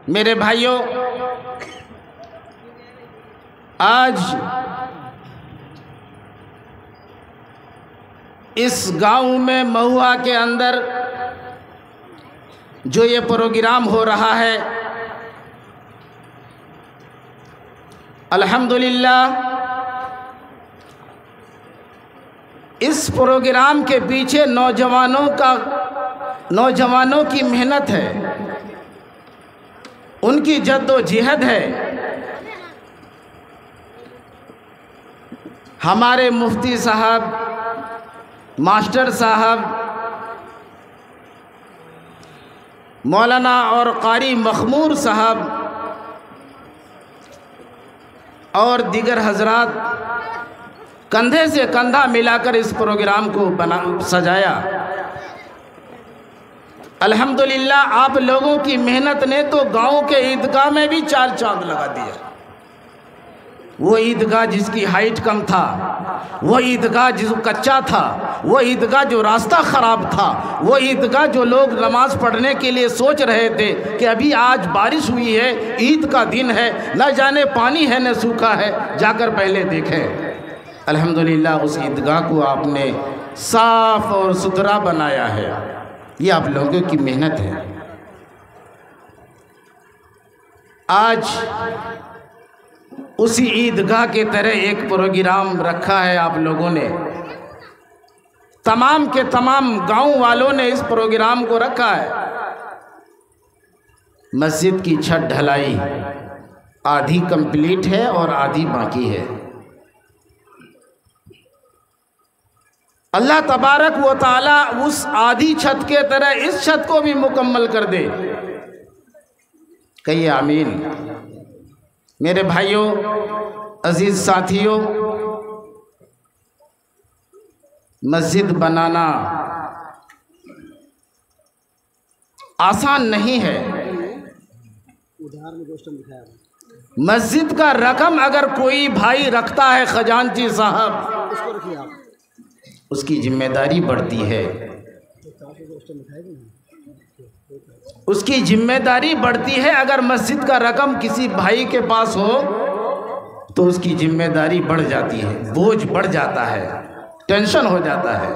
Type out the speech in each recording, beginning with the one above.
मेरे भाइयों, आज इस गांव में महुआ के अंदर जो ये प्रोग्राम हो रहा है, अल्हम्दुलिल्लाह इस प्रोग्राम के पीछे नौजवानों की मेहनत है, उनकी जद्दोजहद है। हमारे मुफ्ती साहब, मास्टर साहब, मौलाना और कारी मखमूर साहब और दीगर हजरात कंधे से कंधा मिलाकर इस प्रोग्राम को सजाया। अल्हम्दुलिल्लाह आप लोगों की मेहनत ने तो गांव के ईदगाह में भी चार चांद लगा दिया। वो ईदगाह जिसकी हाइट कम था, वो ईदगाह जो कच्चा था, वो ईदगाह जो रास्ता ख़राब था, वो ईदगाह जो लोग नमाज़ पढ़ने के लिए सोच रहे थे कि अभी आज बारिश हुई है, ईद का दिन है, न जाने पानी है न सूखा है, जाकर पहले देखें। अल्हम्दुलिल्लाह उस ईदगाह को आपने साफ़ और सुथरा बनाया है। ये आप लोगों की मेहनत है। आज उसी ईदगाह के तरह एक प्रोग्राम रखा है आप लोगों ने, तमाम के तमाम गांव वालों ने इस प्रोग्राम को रखा है। मस्जिद की छत ढलाई आधी कंप्लीट है और आधी बाकी है। अल्लाह तबारक व तआला उस आधी छत के तरह इस छत को भी मुकम्मल कर दे। कहिए आमीन। मेरे भाइयों, अजीज साथियों, मस्जिद बनाना आसान नहीं है। मस्जिद का रकम अगर कोई भाई रखता है, खजांची साहब, उसकी जिम्मेदारी बढ़ती है, उसकी जिम्मेदारी बढ़ती है। अगर मस्जिद का रकम किसी भाई के पास हो तो उसकी जिम्मेदारी बढ़ जाती है, बोझ बढ़ जाता है, टेंशन हो जाता है।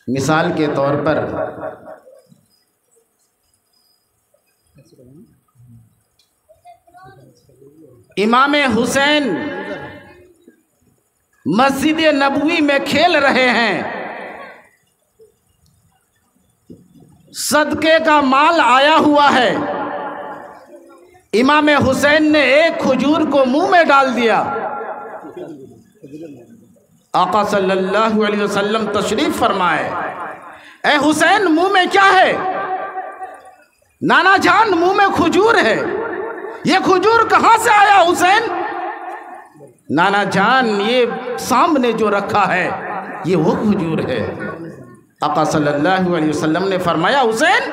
मिसाल के तौर पर इमाम हुसैन मस्जिद नबवी में खेल रहे हैं, सदके का माल आया हुआ है। इमाम हुसैन ने एक खजूर को मुंह में डाल दिया। आका सल्लल्लाहु अलैहि वसल्लम तशरीफ फरमाए, ए हुसैन मुंह में क्या है? नाना जान मुंह में खजूर है। ये खजूर कहां से आया हुसैन? नाना जान ये सामने जो रखा है ये वो खजूर है। आका सल्लल्लाहु अलैहि वसल्लम ने फरमाया, हुसैन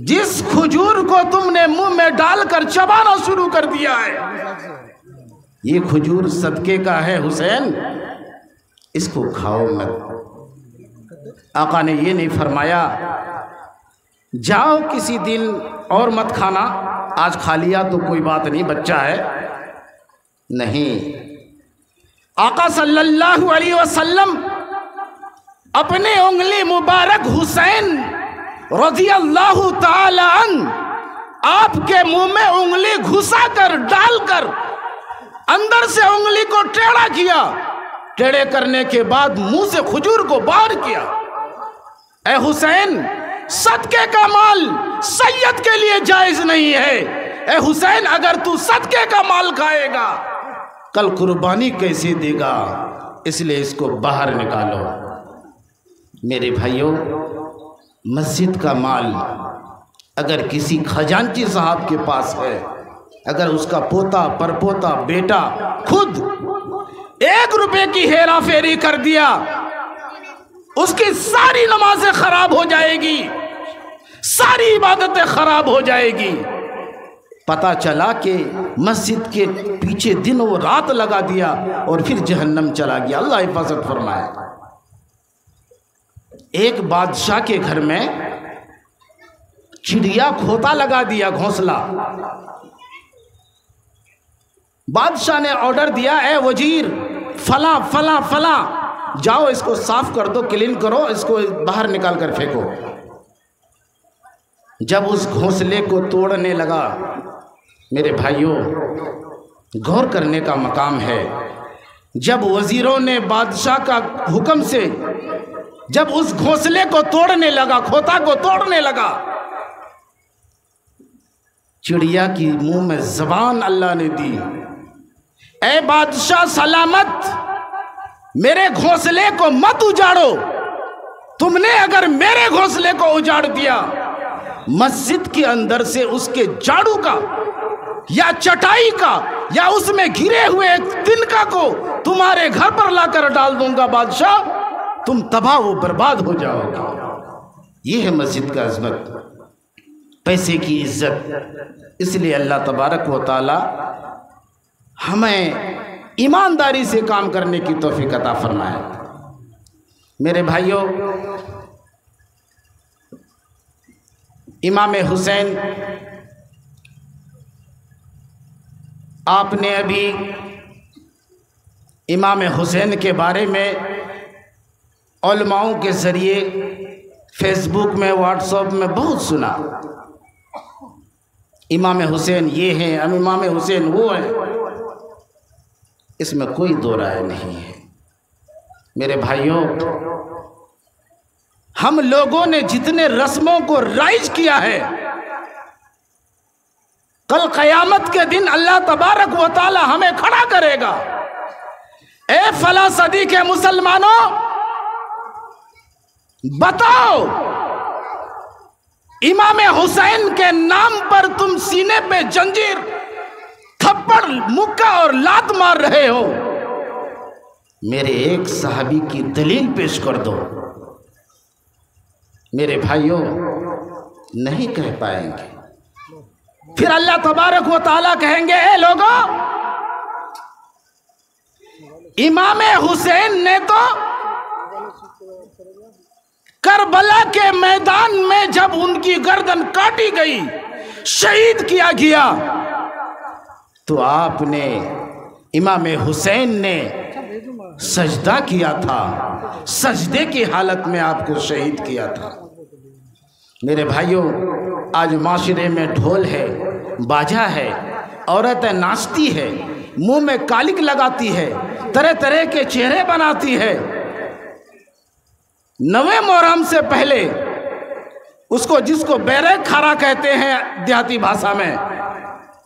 जिस खजूर को तुमने मुंह में डालकर चबाना शुरू कर दिया है, ये खजूर सदके का है हुसैन, इसको खाओ मत। आका ने ये नहीं फरमाया जाओ किसी दिन और मत खाना, आज खा लिया तो कोई बात नहीं, बच्चा है। नहीं, आका सल्लल्लाहु अलैहि वसल्लम अपने उंगली मुबारक हुसैन रज़ियल्लाहु ताला अन्हु आपके मुंह में उंगली घुसाकर डालकर अंदर से उंगली को टेढ़ा किया। टेढ़े करने के बाद मुंह से खजूर को बाहर किया। ए हुसैन, सदके का माल सैयद के लिए जायज नहीं है। ए हुसैन, अगर तू सदके का माल खाएगा कल कुर्बानी कैसे देगा? इसलिए इसको बाहर निकालो। मेरे भाइयों, मस्जिद का माल अगर किसी खजांची साहब के पास है, अगर उसका पोता परपोता बेटा खुद 1 रुपए की हेरा फेरी कर दिया, उसकी सारी नमाजें खराब हो जाएगी, सारी इबादतें खराब हो जाएगी। पता चला कि मस्जिद के पीछे दिन और रात लगा दिया और फिर जहन्नम चला गया। अल्लाह हिफाजत फरमाए। एक बादशाह के घर में चिड़िया खोता लगा दिया, घोंसला। बादशाह ने ऑर्डर दिया, ए वजीर, फला फला फला, जाओ इसको साफ कर दो, क्लीन करो, इसको बाहर निकाल कर फेंको। जब उस घोंसले को तोड़ने लगा, मेरे भाइयों, गौर करने का मकाम है, जब वजीरों ने बादशाह का हुक्म से जब उस घोंसले को तोड़ने लगा, खोता को तोड़ने लगा, चिड़िया की मुंह में जबान अल्लाह ने दी, ए बादशाह सलामत, मेरे घोंसले को मत उजाड़ो। तुमने अगर मेरे घोंसले को उजाड़ दिया, मस्जिद के अंदर से उसके झाड़ू का या चटाई का या उसमें घिरे हुए तिनका को तुम्हारे घर पर लाकर डाल दूंगा बादशाह, तुम तबाह व बर्बाद हो जाओगे। ये है मस्जिद का अजमत, पैसे की इज्जत। इसलिए अल्लाह तबारक व तआला हमें ईमानदारी से काम करने की तौफीक अता फरमाए। मेरे भाइयों, इमाम हुसैन, आपने अभी इमाम हुसैन के बारे में उलमाओं के ज़रिए फेसबुक में, व्हाट्सएप में बहुत सुना। इमाम हुसैन ये हैं, इमाम हुसैन वो है, इसमें कोई दो राय नहीं है। मेरे भाइयों, हम लोगों ने जितने रस्मों को राइज किया है, कल क़यामत के दिन अल्लाह तबारक व तआला हमें खड़ा करेगा। ए फला सदी के मुसलमानों, बताओ, इमाम हुसैन के नाम पर तुम सीने पे जंजीर, थप्पड़, मुक्का और लात मार रहे हो, मेरे एक सहाबी की दलील पेश कर दो। मेरे भाइयों, नहीं कह पाएंगे। फिर अल्लाह तबारक व तआला कहेंगे, ए लोगों, इमाम हुसैन ने तो करबला के मैदान में जब उनकी गर्दन काटी गई, शहीद किया गया, तो आपने, इमाम हुसैन ने सजदा किया था, सजदे की हालत में आपको शहीद किया था। मेरे भाइयों, आज माशरे में ढोल है, बाजा है, औरतें नाचती है, मुंह में कालिक लगाती है, तरह तरह के चेहरे बनाती है। नवे मुहर्रम से पहले उसको, जिसको बैरक खारा कहते हैं देहाती भाषा में,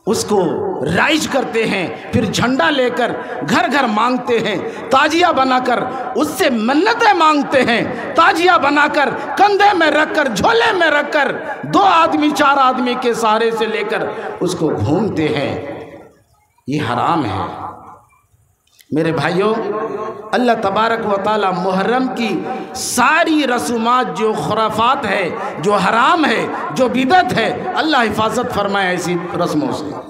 उसको राइज करते हैं, फिर झंडा लेकर घर घर मांगते हैं, ताजिया बनाकर उससे मन्नतें मांगते हैं, ताजिया बनाकर कंधे में रखकर, झोले में रखकर, 2 आदमी 4 आदमी के सहारे से लेकर उसको घूमते हैं। ये हराम है। मेरे भाइयों, अल्लाह तबारक व तआला मुहर्रम की सारी रसूमात, जो खुराफात है, जो हराम है, जो बिदत है, अल्लाह हिफाजत फरमाए ऐसी रस्मों से।